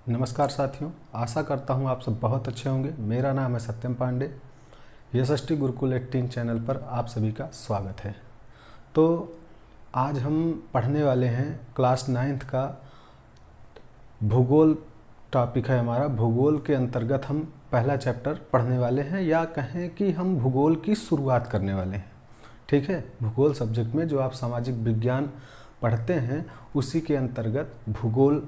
नमस्कार साथियों, आशा करता हूँ आप सब बहुत अच्छे होंगे। मेरा नाम है सत्यम पांडे। यशस्वी गुरुकुल 18 चैनल पर आप सभी का स्वागत है। तो आज हम पढ़ने वाले हैं क्लास 9th का भूगोल टॉपिक है हमारा। भूगोल के अंतर्गत हम पहला चैप्टर पढ़ने वाले हैं, या कहें कि हम भूगोल की शुरुआत करने वाले हैं। ठीक है, भूगोल सब्जेक्ट में जो आप सामाजिक विज्ञान पढ़ते हैं उसी के अंतर्गत भूगोल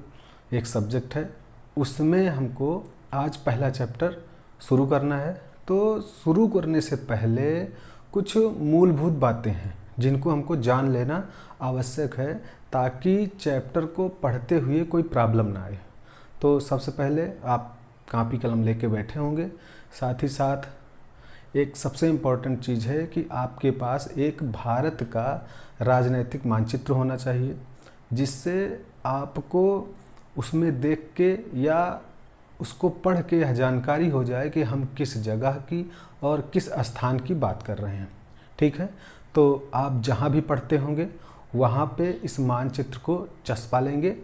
एक सब्जेक्ट है, उसमें हमको आज पहला चैप्टर शुरू करना है। तो शुरू करने से पहले कुछ मूलभूत बातें हैं जिनको हमको जान लेना आवश्यक है, ताकि चैप्टर को पढ़ते हुए कोई प्रॉब्लम ना आए। तो सबसे पहले आप कॉपी कलम लेके बैठे होंगे। साथ ही साथ एक सबसे इम्पॉर्टेंट चीज़ है कि आपके पास एक भारत का राजनीतिक मानचित्र होना चाहिए, जिससे आपको उसमें देख के या उसको पढ़ के यह जानकारी हो जाए कि हम किस जगह की और किस स्थान की बात कर रहे हैं। ठीक है, तो आप जहाँ भी पढ़ते होंगे वहाँ पे इस मानचित्र को चस्पा लेंगे।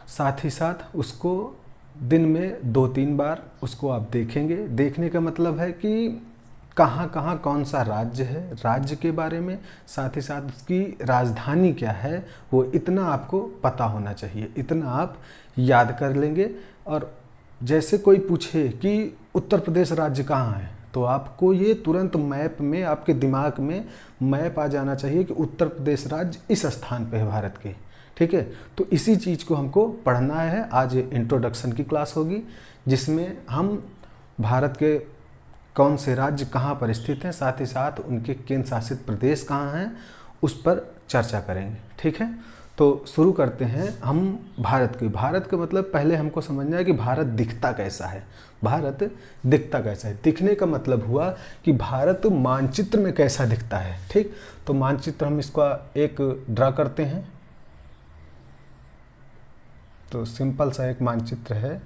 साथ ही साथ उसको दिन में 2-3 बार उसको आप देखेंगे। देखने का मतलब है कि कहाँ कहाँ कौन सा राज्य है, राज्य के बारे में, साथ ही साथ उसकी राजधानी क्या है, वो इतना आपको पता होना चाहिए। इतना आप याद कर लेंगे। और जैसे कोई पूछे कि उत्तर प्रदेश राज्य कहाँ है, तो आपको ये तुरंत मैप में, आपके दिमाग में मैप आ जाना चाहिए कि उत्तर प्रदेश राज्य इस स्थान पे है भारत के। ठीक है, तो इसी चीज़ को हमको पढ़ना है। आज इंट्रोडक्शन की क्लास होगी, जिसमें हम भारत के कौन से राज्य कहाँ पर स्थित हैं, साथ ही साथ उनके केंद्र शासित प्रदेश कहाँ हैं, उस पर चर्चा करेंगे। ठीक है, तो शुरू करते हैं हम भारत का मतलब पहले हमको समझना है कि भारत दिखता कैसा है। भारत दिखता कैसा है, दिखने का मतलब हुआ कि भारत मानचित्र में कैसा दिखता है। ठीक, तो मानचित्र हम इसका एक ड्रा करते हैं। तो सिंपल सा एक मानचित्र है।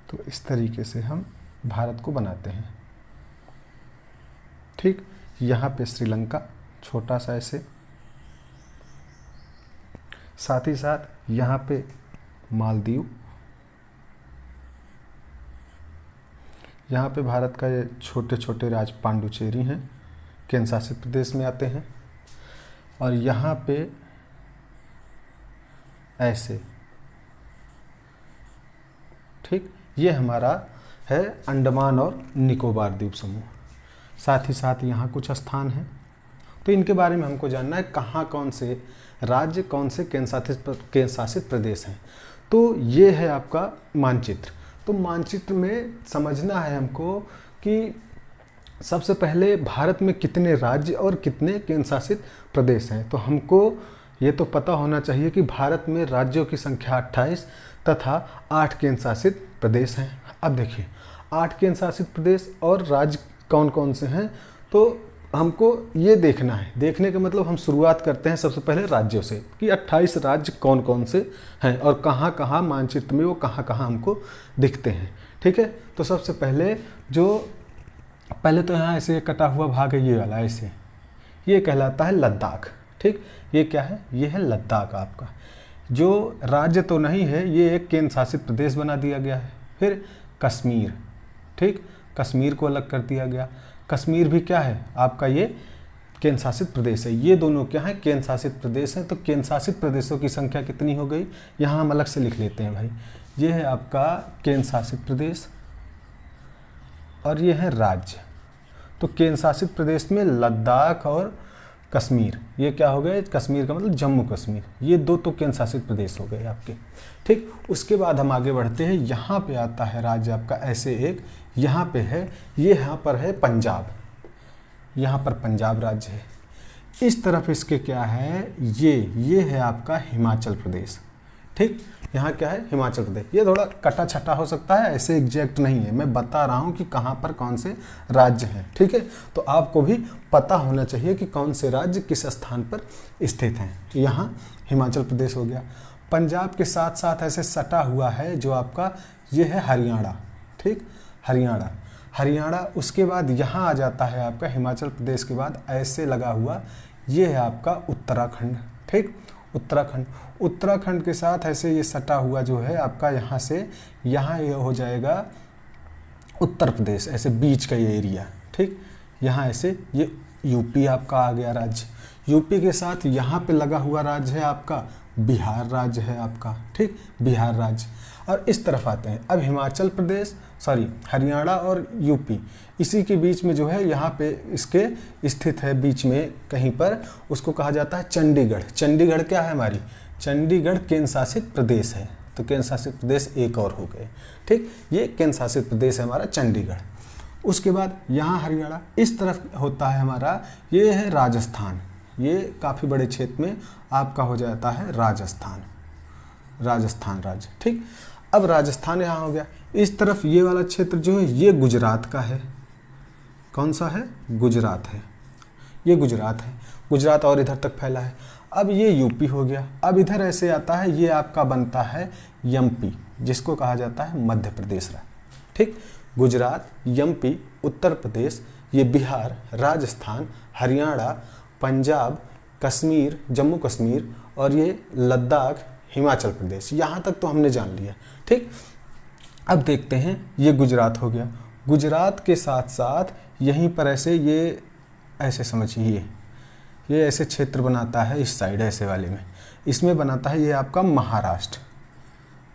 तो इस तरीके से हम भारत को बनाते हैं। ठीक, यहाँ पे श्रीलंका छोटा सा ऐसे, साथ ही साथ यहाँ पे मालदीव, यहाँ पे भारत का ये छोटे छोटे राज्य पांडुचेरी हैं, केंद्र शासित प्रदेश में आते हैं। और यहाँ पे ऐसे, ठीक, ये हमारा है अंडमान और निकोबार द्वीप समूह। साथ ही साथ यहाँ कुछ स्थान हैं, तो इनके बारे में हमको जानना है, कहाँ कौन से राज्य, कौन से केंद्र शासित प्रदेश हैं। तो ये है आपका मानचित्र। तो मानचित्र में समझना है हमको कि सबसे पहले भारत में कितने राज्य और कितने केंद्र शासित प्रदेश हैं। तो हमको ये तो पता होना चाहिए कि भारत में राज्यों की संख्या 28 तथा 8 केंद्र शासित प्रदेश हैं। अब देखिए, 8 केंद्र शासित प्रदेश और राज्य कौन कौन से हैं, तो हमको ये देखना है। देखने का मतलब हम शुरुआत करते हैं सबसे पहले राज्यों से कि 28 राज्य कौन कौन से हैं और कहाँ कहाँ मानचित्र में वो कहाँ कहाँ हमको दिखते हैं। ठीक है, तो सबसे पहले पहले तो यहाँ ऐसे कटा हुआ भाग है, ये वाला ऐसे, ये कहलाता है लद्दाख। ठीक, ये क्या है, ये है लद्दाख आपका, जो राज्य तो नहीं है, ये एक केंद्र शासित प्रदेश बना दिया गया है। फिर कश्मीर, ठीक, कश्मीर को अलग कर दिया गया। कश्मीर भी क्या है आपका, ये केंद्र शासित प्रदेश है। ये दोनों क्या है, केंद्र शासित प्रदेश हैं। तो केंद्र शासित प्रदेशों की संख्या कितनी हो गई, यहाँ हम अलग से लिख लेते हैं भाई। ये है आपका केंद्र शासित प्रदेश और ये है राज्य। तो केंद्र शासित प्रदेश में लद्दाख और कश्मीर, ये क्या हो गए, कश्मीर का मतलब जम्मू कश्मीर, ये दो तो केंद्र शासित प्रदेश हो गए आपके। ठीक, उसके बाद हम आगे बढ़ते हैं। यहाँ पे आता है राज्य आपका ऐसे एक, यहाँ पे है, ये यहाँ पर है पंजाब, यहाँ पर पंजाब राज्य है। इस तरफ इसके क्या है, ये है आपका हिमाचल प्रदेश। ठीक, यहाँ क्या है, हिमाचल प्रदेश। ये थोड़ा कटा छटा हो सकता है, ऐसे एग्जैक्ट नहीं है, मैं बता रहा हूँ कि कहाँ पर कौन से राज्य हैं, ठीक है। तो आपको भी पता होना चाहिए कि कौन से राज्य किस स्थान पर स्थित हैं। यहाँ हिमाचल प्रदेश हो गया। पंजाब के साथ साथ ऐसे सटा हुआ है जो आपका ये है हरियाणा, ठीक, हरियाणा। हरियाणा उसके बाद यहाँ आ जाता है आपका, हिमाचल प्रदेश के बाद ऐसे लगा हुआ ये है आपका उत्तराखंड, ठीक, उत्तराखंड। उत्तराखंड के साथ ऐसे ये सटा हुआ जो है आपका यहाँ से यहाँ ये हो जाएगा उत्तर प्रदेश, ऐसे बीच का ये एरिया, ठीक। यहाँ ऐसे ये यूपी आपका आ गया राज्य। यूपी के साथ यहाँ पे लगा हुआ राज्य है आपका बिहार राज्य है आपका, ठीक, बिहार राज्य। और इस तरफ आते हैं अब हिमाचल प्रदेश, सॉरी हरियाणा और यूपी, इसी के बीच में जो है यहाँ पे इसके स्थित है बीच में कहीं पर, उसको कहा जाता है चंडीगढ़। चंडीगढ़ क्या है हमारी, चंडीगढ़ केंद्र शासित प्रदेश है। तो केंद्र शासित प्रदेश एक और हो गए, ठीक, ये केंद्र शासित प्रदेश है हमारा चंडीगढ़। उसके बाद यहाँ हरियाणा, इस तरफ होता है हमारा ये है राजस्थान। ये काफ़ी बड़े क्षेत्र में आपका हो जाता है राजस्थान, राजस्थान राज्य, ठीक। अब राजस्थान यहाँ हो गया। इस तरफ ये वाला क्षेत्र जो है ये गुजरात का है। कौन सा है, गुजरात है, ये गुजरात है, गुजरात और इधर तक फैला है। अब ये यूपी हो गया। अब इधर ऐसे आता है, ये आपका बनता है एमपी, जिसको कहा जाता है मध्य प्रदेश राज्य, ठीक। गुजरात, एमपी, उत्तर प्रदेश, ये बिहार, राजस्थान, हरियाणा, पंजाब, कश्मीर, जम्मू कश्मीर और ये लद्दाख, हिमाचल प्रदेश। यहाँ तक तो हमने जान लिया, ठीक। अब देखते हैं ये गुजरात हो गया। गुजरात के साथ साथ यहीं पर ऐसे ये ऐसे समझिए ये ऐसे क्षेत्र बनाता है इस साइड ऐसे वाले में, इसमें बनाता है ये आपका महाराष्ट्र।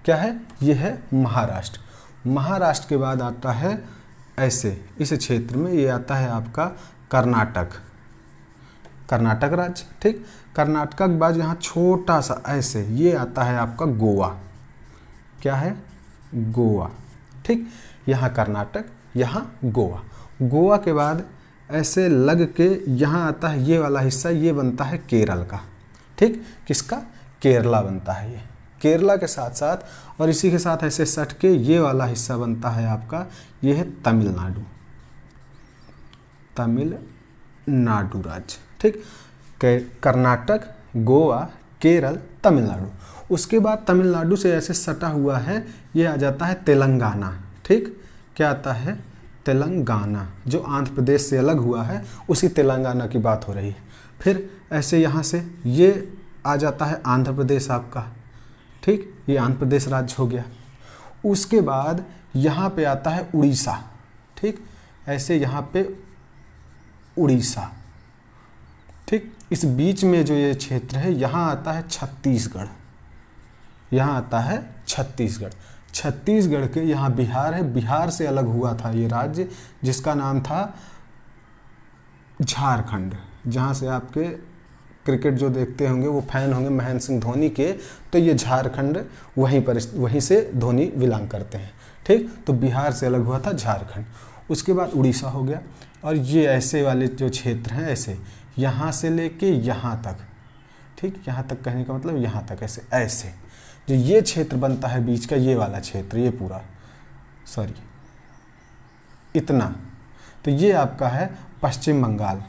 क्या है, ये है महाराष्ट्र। महाराष्ट्र के बाद आता है ऐसे इस क्षेत्र में ये आता है आपका कर्नाटक, कर्नाटक राज्य, ठीक। कर्नाटक के बाद यहाँ छोटा सा ऐसे ये आता है आपका गोवा। क्या है, गोवा, ठीक। यहाँ कर्नाटक, यहाँ गोवा। गोवा के बाद ऐसे लग के यहाँ आता है ये वाला हिस्सा, ये बनता है केरल का, ठीक। किसका, केरला बनता है ये, केरला के साथ साथ। और इसी के साथ ऐसे सट के ये वाला हिस्सा बनता है आपका, ये है तमिलनाडु, तमिलनाडु राज्य, ठीक। कर्नाटक, गोवा, केरल, तमिलनाडु। उसके बाद तमिलनाडु से ऐसे सटा हुआ है ये आ जाता है तेलंगाना, ठीक। क्या आता है, तेलंगाना, जो आंध्र प्रदेश से अलग हुआ है उसी तेलंगाना की बात हो रही है। फिर ऐसे यहाँ से ये आ जाता है आंध्र प्रदेश आपका, ठीक, ये आंध्र प्रदेश राज्य हो गया। उसके बाद यहाँ पे आता है उड़ीसा, ठीक, ऐसे यहाँ पे उड़ीसा, ठीक। इस बीच में जो ये क्षेत्र है यहाँ आता है छत्तीसगढ़, यहाँ आता है छत्तीसगढ़। छत्तीसगढ़ के यहाँ बिहार है, बिहार से अलग हुआ था ये राज्य जिसका नाम था झारखंड, जहाँ से आपके क्रिकेट जो देखते होंगे वो फैन होंगे महेंद्र सिंह धोनी के, तो ये झारखंड वहीं से धोनी बिलोंग करते हैं, ठीक। तो बिहार से अलग हुआ था झारखंड। उसके बाद उड़ीसा हो गया। और ये ऐसे वाले जो क्षेत्र हैं ऐसे यहाँ से लेके यहाँ तक, ठीक, यहाँ तक कहने का मतलब यहाँ तक ऐसे ऐसे जो ये क्षेत्र बनता है बीच का, ये वाला क्षेत्र, ये पूरा, सॉरी इतना, तो ये आपका है पश्चिम बंगाल,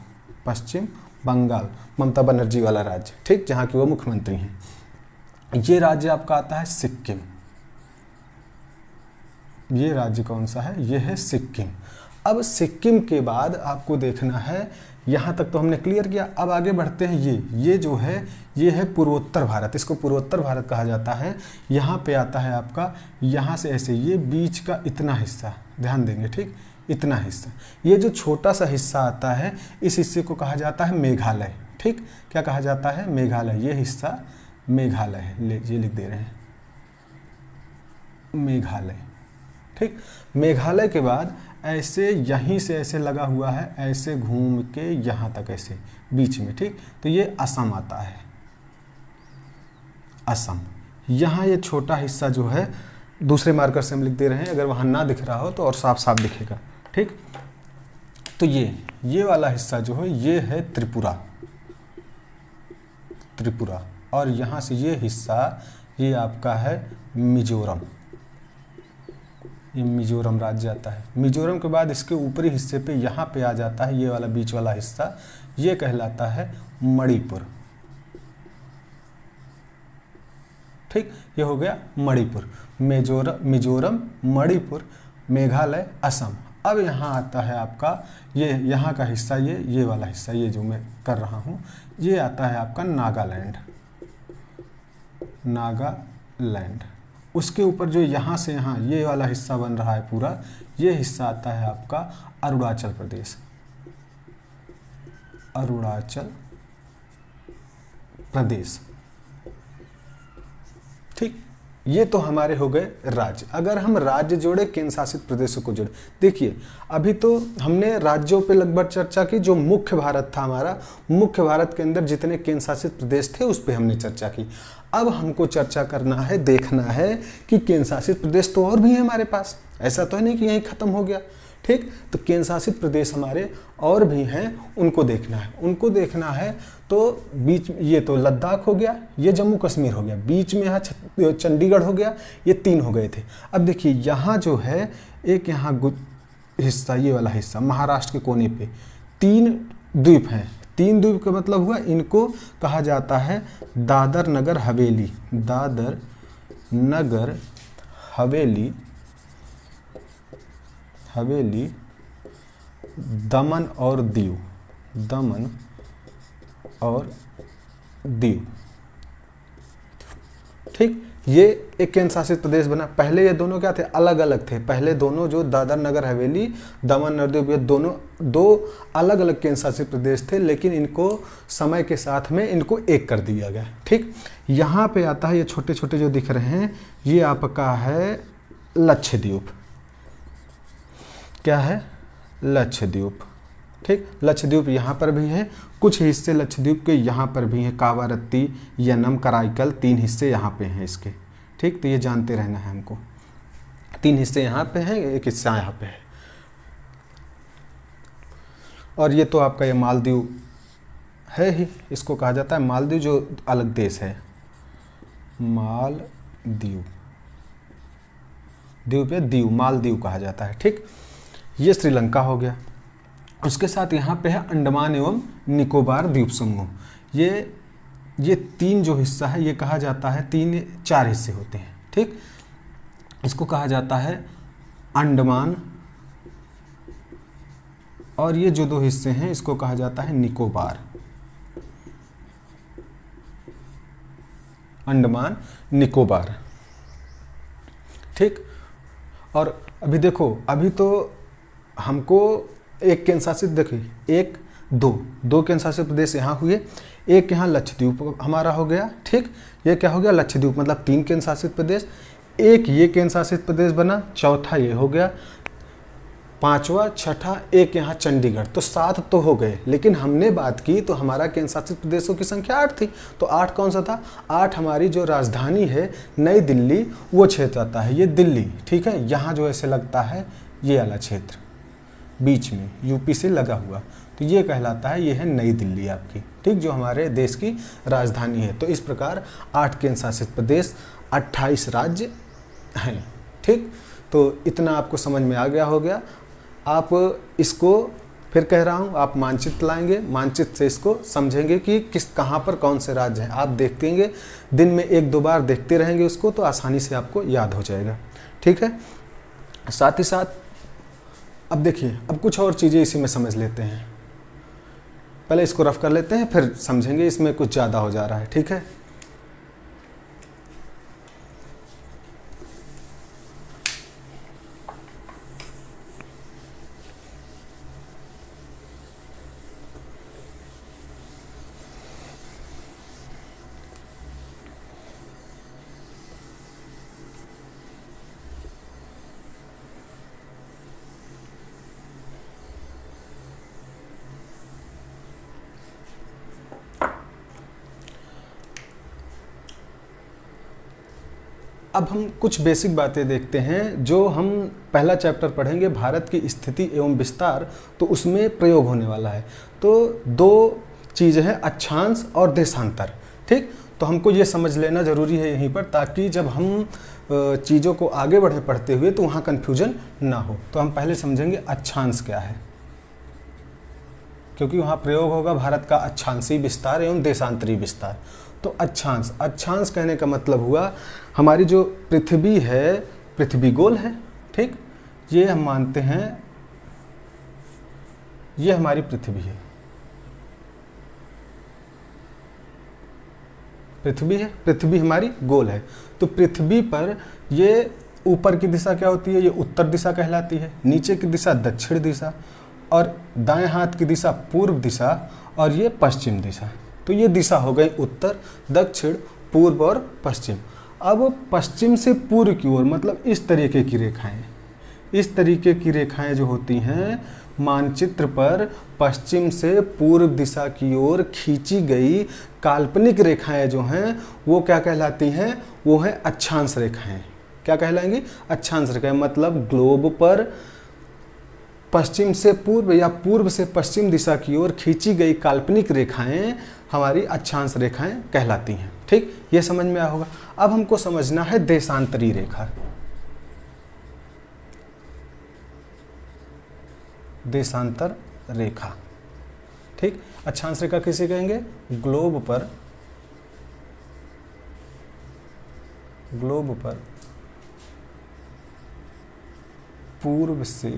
पश्चिम बंगाल, ममता बनर्जी वाला राज्य, ठीक, जहाँ की वो मुख्यमंत्री हैं। ये राज्य आपका आता है सिक्किम। ये राज्य कौन सा है, ये है सिक्किम। अब सिक्किम के बाद आपको देखना है, यहाँ तक तो हमने क्लियर किया। अब आगे बढ़ते हैं, ये जो है ये है पूर्वोत्तर भारत, इसको पूर्वोत्तर भारत कहा जाता है। यहाँ पे आता है आपका, यहाँ से ऐसे ये बीच का इतना हिस्सा, ध्यान देंगे, ठीक, इतना हिस्सा। ये जो छोटा सा हिस्सा आता है इस हिस्से को कहा जाता है मेघालय, ठीक। क्या कहा जाता है, मेघालय। ये हिस्सा मेघालय है, ये लिख दे रहे हैं मेघालय, ठीक। मेघालय के बाद ऐसे यहीं से ऐसे लगा हुआ है, ऐसे घूम के यहाँ तक ऐसे बीच में, ठीक। तो ये असम आता है, असम। यहाँ ये छोटा हिस्सा जो है दूसरे मार्कर से हम लिख दे रहे हैं, अगर वहाँ ना दिख रहा हो तो और साफ साफ दिखेगा, ठीक। तो ये वाला हिस्सा जो है ये है त्रिपुरा, त्रिपुरा। और यहाँ से ये हिस्सा ये आपका है मिजोरम, ये मिजोरम राज्य आता है। मिजोरम के बाद इसके ऊपरी हिस्से पे यहाँ पे आ जाता है ये वाला बीच वाला हिस्सा, ये कहलाता है मणिपुर। ठीक, ये हो गया मणिपुर, मिजोरम, मणिपुर, मेघालय, असम। अब यहाँ आता है आपका ये यहाँ का हिस्सा, ये वाला हिस्सा, ये जो मैं कर रहा हूँ, ये आता है आपका नागालैंड, नागालैंड। उसके ऊपर जो यहाँ से यहाँ ये वाला हिस्सा बन रहा है पूरा, ये हिस्सा आता है आपका अरुणाचल प्रदेश, अरुणाचल प्रदेश। ठीक, ये तो हमारे हो गए राज्य। अगर हम राज्य जोड़े, केंद्र शासित प्रदेशों को जोड़े, देखिए अभी तो हमने राज्यों पे लगभग चर्चा की। जो मुख्य भारत था हमारा, मुख्य भारत के अंदर जितने केंद्र शासित प्रदेश थे उस पे हमने चर्चा की। अब हमको चर्चा करना है, देखना है कि केंद्र शासित प्रदेश तो और भी है हमारे पास, ऐसा तो है नहीं कि यहीं खत्म हो गया। ठीक, तो केंद्र शासित प्रदेश हमारे और भी हैं, उनको देखना है। उनको देखना है तो बीच ये तो लद्दाख हो गया, ये जम्मू कश्मीर हो गया, बीच में यहाँ चंडीगढ़ हो गया, ये 3 हो गए थे। अब देखिए यहाँ जो है एक यहाँ हिस्सा, ये वाला हिस्सा महाराष्ट्र के कोने पे 3 द्वीप हैं। 3 द्वीप का मतलब हुआ, इनको कहा जाता है दादर नगर हवेली, दादर नगर हवेली, दमन और दीव, दमन और दीव। ठीक, ये एक केंद्र शासित प्रदेश बना। पहले ये दोनों क्या थे, अलग अलग थे। पहले दोनों जो दादर नगर हवेली, दमन और दीव, ये दोनों 2 अलग अलग केंद्र शासित प्रदेश थे, लेकिन इनको समय के साथ में इनको एक कर दिया गया। ठीक, यहाँ पे आता है ये छोटे छोटे जो दिख रहे हैं, ये आपका है लक्षद्वीप। क्या है, लक्षद्वीप। ठीक, लक्षद्वीप यहाँ पर भी है, कुछ हिस्से लक्षद्वीप के यहाँ पर भी हैं, कावारत्ती, यनम, कराईकल, 3 हिस्से यहाँ पे हैं इसके। ठीक, तो ये जानते रहना है हमको, 3 हिस्से यहाँ पे हैं, एक हिस्सा यहाँ पे है। और ये तो आपका ये मालदीव है ही, इसको कहा जाता है मालदीव, जो अलग देश है, मालदीव, द्वीप या दीव, मालदीव कहा जाता है। ठीक, ये श्रीलंका हो गया। उसके साथ यहाँ पे है अंडमान एवं निकोबार द्वीप समूह। ये 3 जो हिस्सा है, ये कहा जाता है 4 हिस्से होते हैं। ठीक, इसको कहा जाता है अंडमान, और ये जो 2 हिस्से हैं इसको कहा जाता है निकोबार, अंडमान निकोबार। ठीक, और अभी देखो, अभी तो हमको एक केंद्र शासित, देखिए 2 केंद्र शासित प्रदेश यहाँ हुए, एक यहाँ लक्षद्वीप हमारा हो गया। ठीक, ये क्या हो गया, लक्षद्वीप, मतलब 3 केंद्र शासित प्रदेश, एक ये केंद्र शासित प्रदेश बना, चौथा ये हो गया, 5वां, 6ठा, एक यहाँ चंडीगढ़, तो 7 तो हो गए। लेकिन हमने बात की तो हमारा केंद्र शासित प्रदेशों की संख्या 8 थी, तो 8 कौन सा था, 8 हमारी जो राजधानी है नई दिल्ली, वो क्षेत्र आता है, ये दिल्ली। ठीक है, यहाँ जो ऐसे लगता है ये वाला क्षेत्र बीच में, यूपी से लगा हुआ, तो ये कहलाता है, ये है नई दिल्ली आपकी। ठीक, जो हमारे देश की राजधानी है। तो इस प्रकार 8 केंद्र शासित प्रदेश, 28 राज्य हैं। ठीक, तो इतना आपको समझ में आ गया हो गया। आप इसको फिर कह रहा हूँ, आप मानचित्र लाएंगे, मानचित्र से इसको समझेंगे कि कहाँ पर कौन से राज्य हैं। आप देखेंगे, दिन में 1-2 बार देखते रहेंगे उसको, तो आसानी से आपको याद हो जाएगा। ठीक है, साथ ही साथ अब देखिए, अब कुछ और चीज़ें इसी में समझ लेते हैं। पहले इसको रफ कर लेते हैं, फिर समझेंगे, इसमें कुछ ज़्यादा हो जा रहा है। ठीक है, अब हम कुछ बेसिक बातें देखते हैं। जो हम पहला चैप्टर पढ़ेंगे, भारत की स्थिति एवं विस्तार, तो उसमें प्रयोग होने वाला है। तो 2 चीज़ें हैं, अक्षांश और देशांतर। ठीक, तो हमको ये समझ लेना ज़रूरी है यहीं पर, ताकि जब हम चीज़ों को आगे बढ़े पढ़ते हुए तो वहाँ कन्फ्यूजन ना हो। तो हम पहले समझेंगे अक्षांश क्या है, क्योंकि वहाँ प्रयोग होगा भारत का अक्षांशीय विस्तार एवं देशांतरी विस्तार। तो अक्षांश, अक्षांश कहने का मतलब हुआ हमारी जो पृथ्वी है, पृथ्वी गोल है, ठीक, ये हम मानते हैं ये हमारी पृथ्वी है, पृथ्वी है, पृथ्वी हमारी गोल है। तो पृथ्वी पर ये ऊपर की दिशा क्या होती है, ये उत्तर दिशा कहलाती है, नीचे की दिशा दक्षिण दिशा, और दाएं हाथ की दिशा पूर्व दिशा, और ये पश्चिम दिशा। तो ये दिशा हो गई उत्तर, दक्षिण, पूर्व और पश्चिम। अब पश्चिम से पूर्व की ओर मतलब इस तरीके की रेखाएं, इस तरीके की रेखाएं जो होती हैं मानचित्र पर पश्चिम से पूर्व दिशा की ओर खींची गई काल्पनिक रेखाएं जो हैं वो क्या कहलाती हैं, वो हैं अक्षांश रेखाएं। क्या कहलाएंगी, अक्षांश रेखाएं। मतलब ग्लोब पर पश्चिम से पूर्व या पूर्व से पश्चिम दिशा की ओर खींची गई काल्पनिक रेखाएं हमारी अक्षांश रेखाएं कहलाती हैं। ठीक, ये समझ में आया होगा। अब हमको समझना है देशांतरी रेखा। देशांतर रेखा, ठीक, अक्षांश रेखा किसे कहेंगे, ग्लोब पर पूर्व से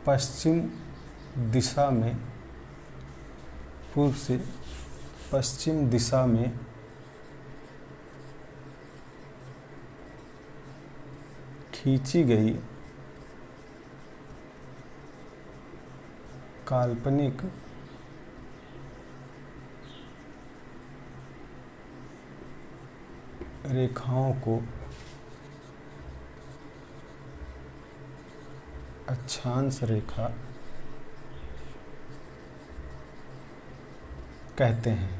पश्चिम दिशा में, पूर्व से पश्चिम दिशा में खींची गई काल्पनिक रेखाओं को अक्षांश रेखा कहते हैं।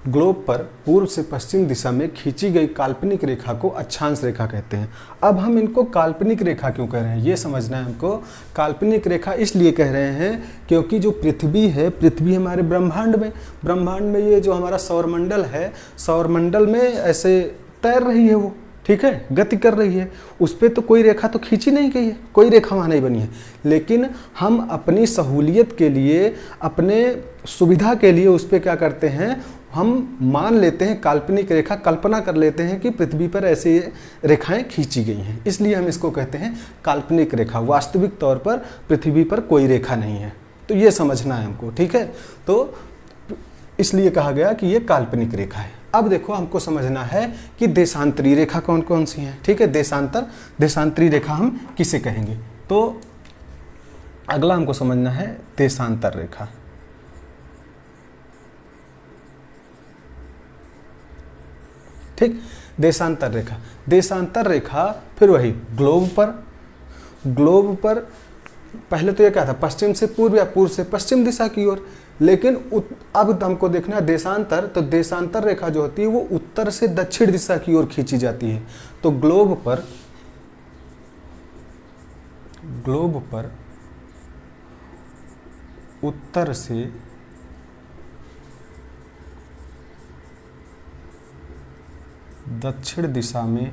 ग्लोब पर पूर्व से पश्चिम दिशा में खींची गई काल्पनिक रेखा को अक्षांश रेखा कहते हैं। अब हम इनको काल्पनिक रेखा क्यों कह रहे हैं, ये समझना है हमको। काल्पनिक रेखा इसलिए कह रहे हैं क्योंकि जो पृथ्वी है, पृथ्वी हमारे ब्रह्मांड में ये जो हमारा सौरमंडल है, सौरमंडल में ऐसे तैर रही है वो, ठीक है, गति कर रही है। उस पर तो कोई रेखा तो खींची नहीं गई है, कोई रेखा वहाँ नहीं बनी है। लेकिन हम अपनी सहूलियत के लिए, अपने सुविधा के लिए उस पर क्या करते हैं, हम मान लेते हैं काल्पनिक रेखा, कल्पना कर लेते हैं कि पृथ्वी पर ऐसे रेखाएं खींची गई हैं, इसलिए हम इसको कहते हैं काल्पनिक रेखा। वास्तविक तौर पर पृथ्वी पर कोई रेखा नहीं है। तो ये समझना है हमको, ठीक है। तो इसलिए कहा गया कि ये काल्पनिक रेखा है। अब देखो हमको समझना है कि देशांतरी रेखा कौन कौन सी हैं, ठीक है। देशांतरी रेखा हम किसे कहेंगे, तो अगला हमको समझना है देशांतर रेखा। ठीक, देशांतर रेखा फिर वही ग्लोब पर पहले तो ये क्या था, पश्चिम से पूर्व या पूर्व से पश्चिम दिशा की ओर। लेकिन अब हमको देखना है देशांतर, तो देशांतर रेखा जो होती है वो उत्तर से दक्षिण दिशा की ओर खींची जाती है। तो ग्लोब पर उत्तर से दक्षिण दिशा में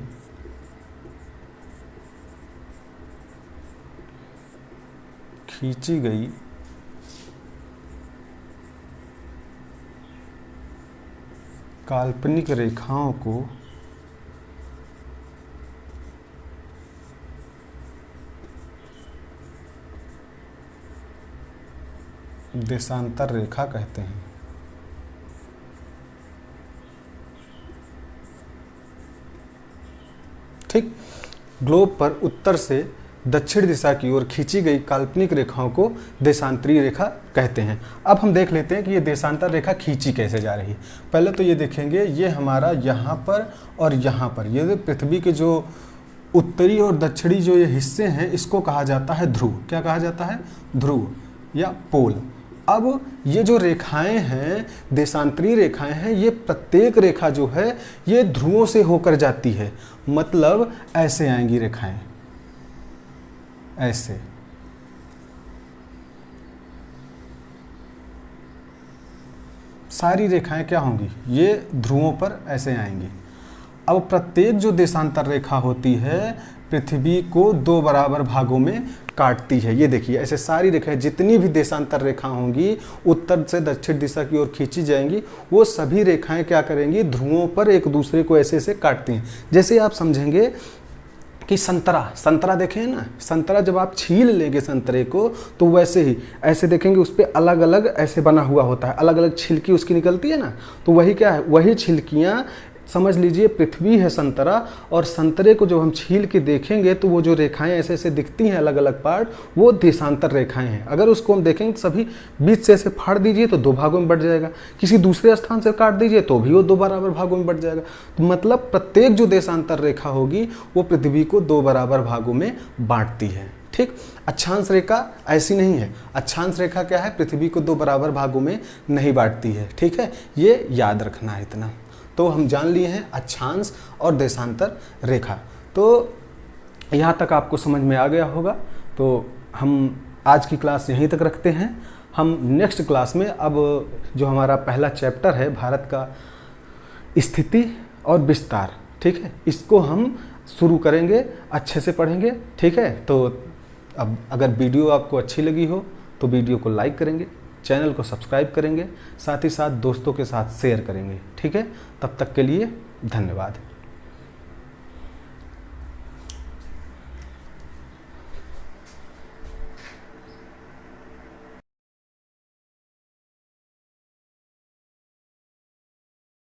खींची गई काल्पनिक रेखाओं को देशांतर रेखा कहते हैं। ठीक, ग्लोब पर उत्तर से दक्षिण दिशा की ओर खींची गई काल्पनिक रेखाओं को देशांतरी रेखा कहते हैं। अब हम देख लेते हैं कि ये देशांतर रेखा खींची कैसे जा रही है। पहले तो ये देखेंगे, ये हमारा यहाँ पर और यहाँ पर, ये पृथ्वी के जो उत्तरी और दक्षिणी जो ये हिस्से हैं इसको कहा जाता है ध्रुव। क्या कहा जाता है, ध्रुव या पोल। अब ये जो रेखाएं हैं, देशांतरी रेखाएं हैं, ये प्रत्येक रेखा जो है ये ध्रुवों से होकर जाती है। मतलब ऐसे आएंगी रेखाएं, ऐसे, सारी रेखाएं क्या होंगी, ये ध्रुवों पर ऐसे आएंगी। अब प्रत्येक जो देशांतर रेखा होती है पृथ्वी को 2 बराबर भागों में काटती है। ये देखिए ऐसे सारी रेखाएं, जितनी भी देशांतर रेखा होंगी उत्तर से दक्षिण दिशा की ओर खींची जाएंगी, वो सभी रेखाएं क्या करेंगी, ध्रुवों पर एक दूसरे को ऐसे ऐसे काटती हैं। जैसे आप समझेंगे कि संतरा देखें ना, संतरा जब आप छील लेंगे संतरे को तो वैसे ही ऐसे देखेंगे उस पर अलग अलग ऐसे बना हुआ होता है, अलग अलग छिलकी उसकी निकलती है ना, तो वही क्या है, वही छिलकियाँ समझ लीजिए पृथ्वी है संतरा, और संतरे को जब हम छील के देखेंगे तो वो जो रेखाएं ऐसे ऐसे दिखती हैं अलग अलग पार्ट, वो देशांतर रेखाएं हैं। अगर उसको हम देखेंगे तो सभी बीच से ऐसे फाड़ दीजिए तो 2 भागों में बढ़ जाएगा, किसी दूसरे स्थान से काट दीजिए तो भी वो 2 बराबर भागों में बढ़ जाएगा। तो मतलब प्रत्येक जो देशांतर रेखा होगी वो पृथ्वी को 2 बराबर भागों में बांटती है। ठीक, अक्षांश रेखा ऐसी नहीं है। अक्षांश रेखा क्या है, पृथ्वी को 2 बराबर भागों में नहीं बांटती है। ठीक है, ये याद रखना है इतना। तो हम जान लिए हैं अक्षांश और देशांतर रेखा। तो यहाँ तक आपको समझ में आ गया होगा। तो हम आज की क्लास यहीं तक रखते हैं। हम नेक्स्ट क्लास में अब जो हमारा पहला चैप्टर है भारत का स्थिति और विस्तार, ठीक है, इसको हम शुरू करेंगे, अच्छे से पढ़ेंगे। ठीक है, तो अब अगर वीडियो आपको अच्छी लगी हो तो वीडियो को लाइक करेंगे, चैनल को सब्सक्राइब करेंगे, साथ ही साथ दोस्तों के साथ शेयर करेंगे। ठीक है, तब तक के लिए धन्यवाद।